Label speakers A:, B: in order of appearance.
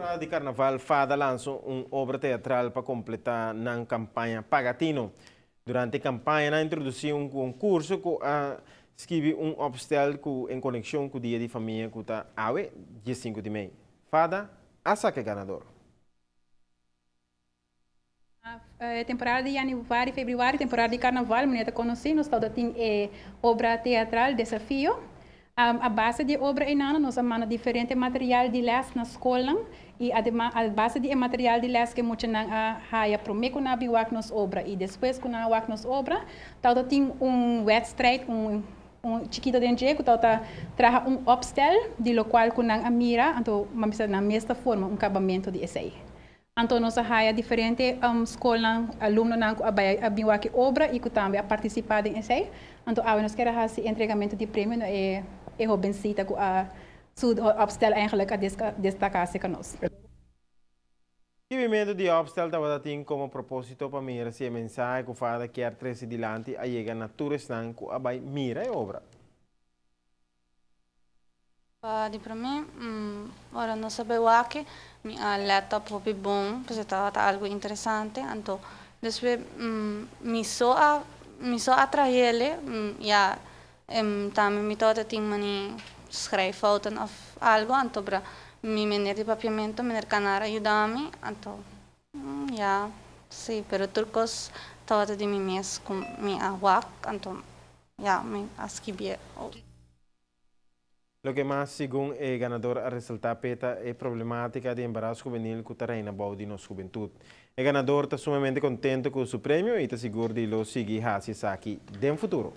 A: temporada de carnaval, FADA lançou uma obra teatral para completar na campanha Pagatino. Durante a campanha, introduziu um concurso que escreve um obstáculo em conexão com o dia de família que está awe, dia 5 de maio. FADA, a saque ganador.
B: Temporada de janeiro, fevereiro, temporada de carnaval, menina conheci, nós estamos tendo obra teatral, Desafio. A base de obra é nós amamos diferente material de les na escola e a base de material de les que muitos não há primeiro que nós vimos nos obra e depois que nós vimos nos obra, então tem wedstrijd, chiquito de que traz obstáculo de lo qual que nós mira, então na mesma forma acabamento de essay. Então, nós temos diferentes escolas, alunos que vêm aqui obra e que também a participar em essay. Então, nós queremos fazer entregamento de prêmio e eu penso que a obstáculo eigenlijk a destacar-se conosco.
A: O movimento de obstáculo tem como propósito para mirar se a mensagem que FADA quer trazer adiante a chegar na turistão que vai mirar a obra.
C: Para mim, ora não sabia aqui, minha laptop foi bom, porque estava algo interessante, então depois me só atraí ele, já também me toda tinha mani escrever fotos ou algo, então para mi maneira de papiamento, maneira canar ajudar-me, então já, sim, pero turcos toda de mim mesmo com minha work, então já me escrevi.
A: O que mais, segundo o ganador, a resultar peta é a problemática de embaraço juvenil que está na boa de nossa juventude. O ganador está sumamente contente com o seu prêmio e está seguro de lo seguir aqui no futuro.